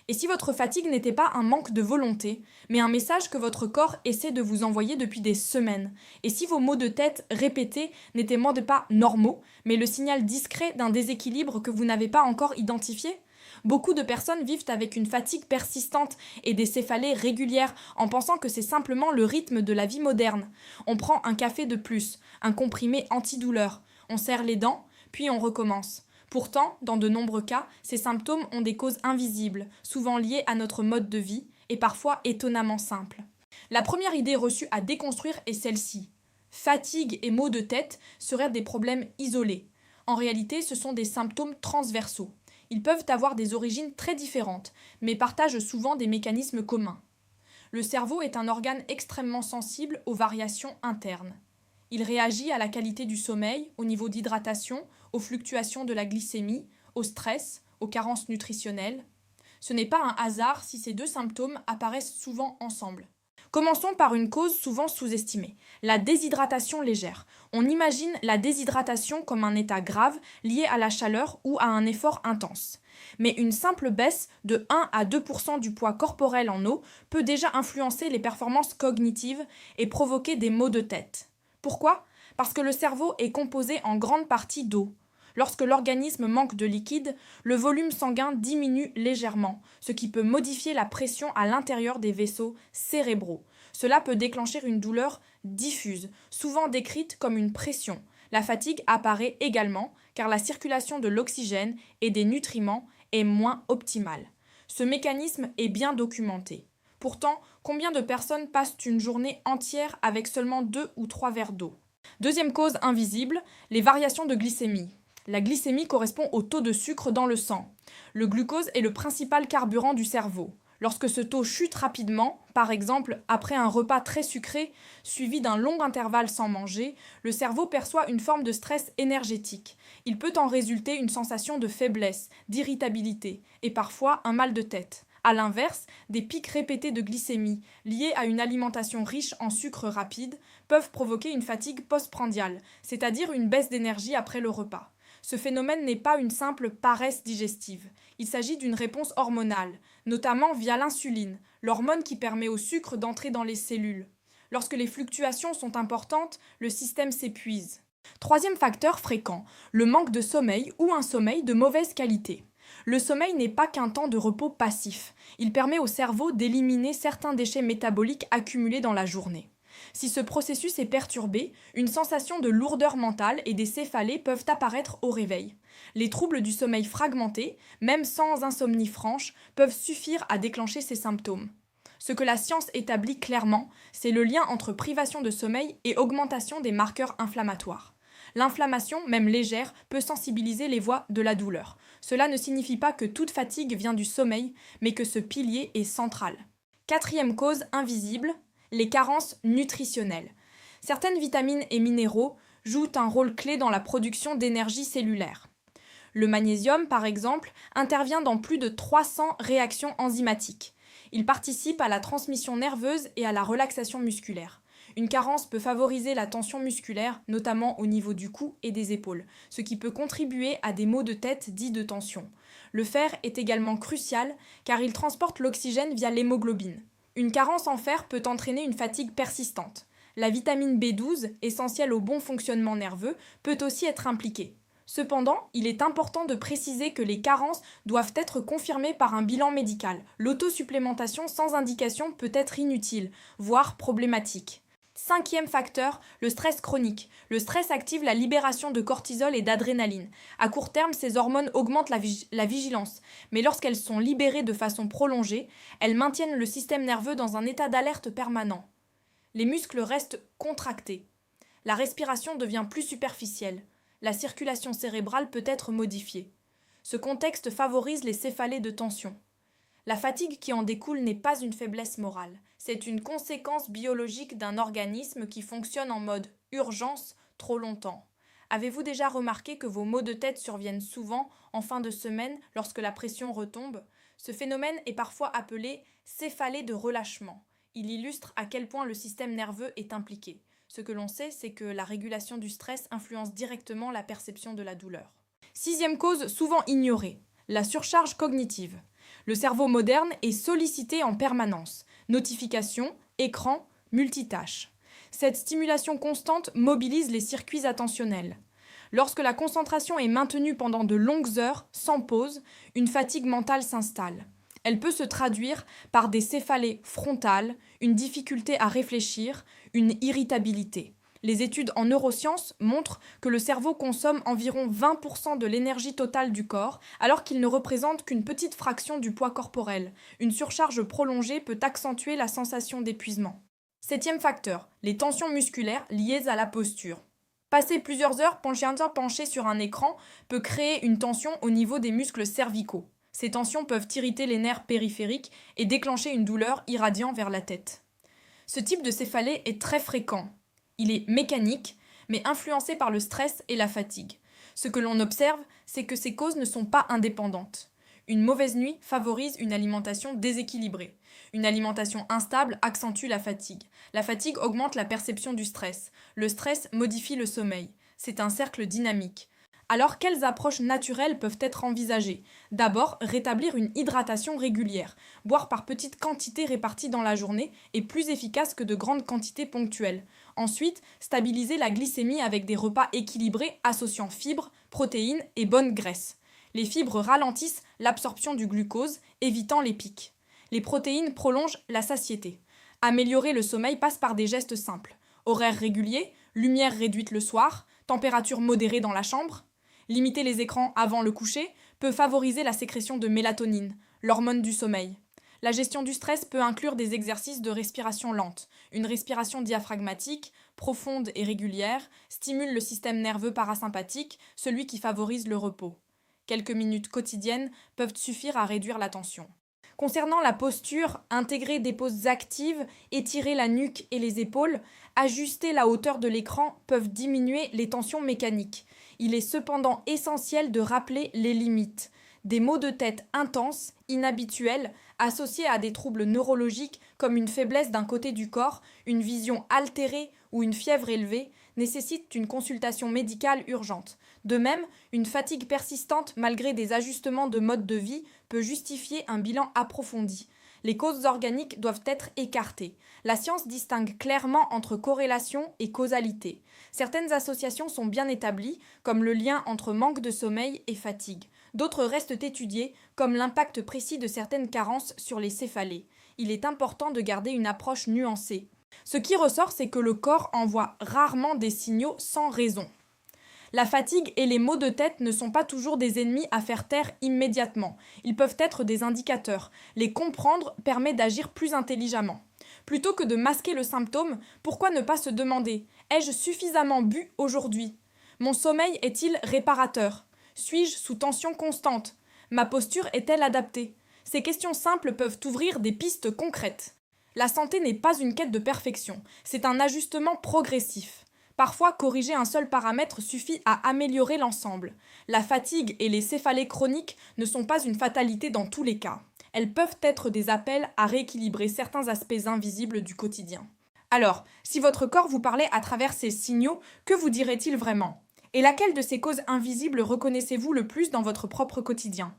Et si votre fatigue n'était pas un manque de volonté, mais un message que votre corps essaie de vous envoyer depuis des semaines? Et si vos maux de tête répétés n'étaient pas normaux, mais le signal discret d'un déséquilibre que vous n'avez pas encore identifié? Beaucoup de personnes vivent avec une fatigue persistante et des céphalées régulières en pensant que c'est simplement le rythme de la vie moderne. On prend un café de plus, un comprimé antidouleur, on serre les dents, puis on recommence. Pourtant, dans de nombreux cas, ces symptômes ont des causes invisibles, souvent liées à notre mode de vie, et parfois étonnamment simples. La première idée reçue à déconstruire est celle-ci. Fatigue et maux de tête seraient des problèmes isolés. En réalité, ce sont des symptômes transversaux. Ils peuvent avoir des origines très différentes, mais partagent souvent des mécanismes communs. Le cerveau est un organe extrêmement sensible aux variations internes. Il réagit à la qualité du sommeil, au niveau d'hydratation, aux fluctuations de la glycémie, au stress, aux carences nutritionnelles. Ce n'est pas un hasard si ces deux symptômes apparaissent souvent ensemble. Commençons par une cause souvent sous-estimée, la déshydratation légère. On imagine la déshydratation comme un état grave lié à la chaleur ou à un effort intense. Mais une simple baisse de 1 à 2% du poids corporel en eau peut déjà influencer les performances cognitives et provoquer des maux de tête. Pourquoi? Parce que le cerveau est composé en grande partie d'eau. Lorsque l'organisme manque de liquide, le volume sanguin diminue légèrement, ce qui peut modifier la pression à l'intérieur des vaisseaux cérébraux. Cela peut déclencher une douleur diffuse, souvent décrite comme une pression. La fatigue apparaît également car la circulation de l'oxygène et des nutriments est moins optimale. Ce mécanisme est bien documenté. Pourtant, combien de personnes passent une journée entière avec seulement 2 ou 3 verres d'eau? Deuxième cause invisible, les variations de glycémie. La glycémie correspond au taux de sucre dans le sang. Le glucose est le principal carburant du cerveau. Lorsque ce taux chute rapidement, par exemple après un repas très sucré suivi d'un long intervalle sans manger, le cerveau perçoit une forme de stress énergétique. Il peut en résulter une sensation de faiblesse, d'irritabilité et parfois un mal de tête. A l'inverse, des pics répétés de glycémie liés à une alimentation riche en sucre rapide peuvent provoquer une fatigue postprandiale, c'est-à-dire une baisse d'énergie après le repas. Ce phénomène n'est pas une simple paresse digestive. Il s'agit d'une réponse hormonale, notamment via l'insuline, l'hormone qui permet au sucre d'entrer dans les cellules. Lorsque les fluctuations sont importantes, le système s'épuise. Troisième facteur fréquent, le manque de sommeil ou un sommeil de mauvaise qualité. Le sommeil n'est pas qu'un temps de repos passif. Il permet au cerveau d'éliminer certains déchets métaboliques accumulés dans la journée. Si ce processus est perturbé, une sensation de lourdeur mentale et des céphalées peuvent apparaître au réveil. Les troubles du sommeil fragmenté, même sans insomnie franche, peuvent suffire à déclencher ces symptômes. Ce que la science établit clairement, c'est le lien entre privation de sommeil et augmentation des marqueurs inflammatoires. L'inflammation, même légère, peut sensibiliser les voies de la douleur. Cela ne signifie pas que toute fatigue vient du sommeil, mais que ce pilier est central. Quatrième cause invisible, les carences nutritionnelles. Certaines vitamines et minéraux jouent un rôle clé dans la production d'énergie cellulaire. Le magnésium, par exemple, intervient dans plus de 300 réactions enzymatiques. Il participe à la transmission nerveuse et à la relaxation musculaire. Une carence peut favoriser la tension musculaire, notamment au niveau du cou et des épaules, ce qui peut contribuer à des maux de tête dits de tension. Le fer est également crucial car il transporte l'oxygène via l'hémoglobine. Une carence en fer peut entraîner une fatigue persistante. La vitamine B12, essentielle au bon fonctionnement nerveux, peut aussi être impliquée. Cependant, il est important de préciser que les carences doivent être confirmées par un bilan médical. L'autosupplémentation sans indication peut être inutile, voire problématique. Cinquième facteur, le stress chronique. Le stress active la libération de cortisol et d'adrénaline. À court terme, ces hormones augmentent la vigilance, mais lorsqu'elles sont libérées de façon prolongée, elles maintiennent le système nerveux dans un état d'alerte permanent. Les muscles restent contractés. La respiration devient plus superficielle. La circulation cérébrale peut être modifiée. Ce contexte favorise les céphalées de tension. La fatigue qui en découle n'est pas une faiblesse morale, c'est une conséquence biologique d'un organisme qui fonctionne en mode urgence trop longtemps. Avez-vous déjà remarqué que vos maux de tête surviennent souvent en fin de semaine lorsque la pression retombe? Ce phénomène est parfois appelé céphalée de relâchement. Il illustre à quel point le système nerveux est impliqué. Ce que l'on sait, c'est que la régulation du stress influence directement la perception de la douleur. Sixième cause souvent ignorée, la surcharge cognitive. Le cerveau moderne est sollicité en permanence. Notifications, écran, multitâches. Cette stimulation constante mobilise les circuits attentionnels. Lorsque la concentration est maintenue pendant de longues heures, sans pause, une fatigue mentale s'installe. Elle peut se traduire par des céphalées frontales, une difficulté à réfléchir, une irritabilité. Les études en neurosciences montrent que le cerveau consomme environ 20% de l'énergie totale du corps, alors qu'il ne représente qu'une petite fraction du poids corporel. Une surcharge prolongée peut accentuer la sensation d'épuisement. Septième facteur, les tensions musculaires liées à la posture. Passer plusieurs heures penché sur un écran peut créer une tension au niveau des muscles cervicaux. Ces tensions peuvent irriter les nerfs périphériques et déclencher une douleur irradiant vers la tête. Ce type de céphalée est très fréquent. Il est mécanique, mais influencé par le stress et la fatigue. Ce que l'on observe, c'est que ces causes ne sont pas indépendantes. Une mauvaise nuit favorise une alimentation déséquilibrée. Une alimentation instable accentue la fatigue. La fatigue augmente la perception du stress. Le stress modifie le sommeil. C'est un cercle dynamique. Alors, quelles approches naturelles peuvent être envisagées? D'abord, rétablir une hydratation régulière. Boire par petites quantités réparties dans la journée est plus efficace que de grandes quantités ponctuelles. Ensuite, stabiliser la glycémie avec des repas équilibrés associant fibres, protéines et bonnes graisses. Les fibres ralentissent l'absorption du glucose, évitant les pics. Les protéines prolongent la satiété. Améliorer le sommeil passe par des gestes simples. Horaires réguliers, lumière réduite le soir, température modérée dans la chambre. Limiter les écrans avant le coucher peut favoriser la sécrétion de mélatonine, l'hormone du sommeil. La gestion du stress peut inclure des exercices de respiration lente. Une respiration diaphragmatique, profonde et régulière, stimule le système nerveux parasympathique, celui qui favorise le repos. Quelques minutes quotidiennes peuvent suffire à réduire la tension. Concernant la posture, intégrer des poses actives, étirer la nuque et les épaules, ajuster la hauteur de l'écran peuvent diminuer les tensions mécaniques. Il est cependant essentiel de rappeler les limites. Des maux de tête intenses, inhabituels, associés à des troubles neurologiques comme une faiblesse d'un côté du corps, une vision altérée ou une fièvre élevée, nécessitent une consultation médicale urgente. De même, une fatigue persistante malgré des ajustements de mode de vie peut justifier un bilan approfondi. Les causes organiques doivent être écartées. La science distingue clairement entre corrélation et causalité. Certaines associations sont bien établies, comme le lien entre manque de sommeil et fatigue. D'autres restent étudiées, comme l'impact précis de certaines carences sur les céphalées. Il est important de garder une approche nuancée. Ce qui ressort, c'est que le corps envoie rarement des signaux sans raison. La fatigue et les maux de tête ne sont pas toujours des ennemis à faire taire immédiatement. Ils peuvent être des indicateurs. Les comprendre permet d'agir plus intelligemment. Plutôt que de masquer le symptôme, pourquoi ne pas se demander: ai-je suffisamment bu aujourd'hui? Mon sommeil est-il réparateur? Suis-je sous tension constante? Ma posture est-elle adaptée? Ces questions simples peuvent ouvrir des pistes concrètes. La santé n'est pas une quête de perfection, c'est un ajustement progressif. Parfois, corriger un seul paramètre suffit à améliorer l'ensemble. La fatigue et les céphalées chroniques ne sont pas une fatalité dans tous les cas. Elles peuvent être des appels à rééquilibrer certains aspects invisibles du quotidien. Alors, si votre corps vous parlait à travers ces signaux, que vous dirait-il vraiment? Et laquelle de ces causes invisibles reconnaissez-vous le plus dans votre propre quotidien?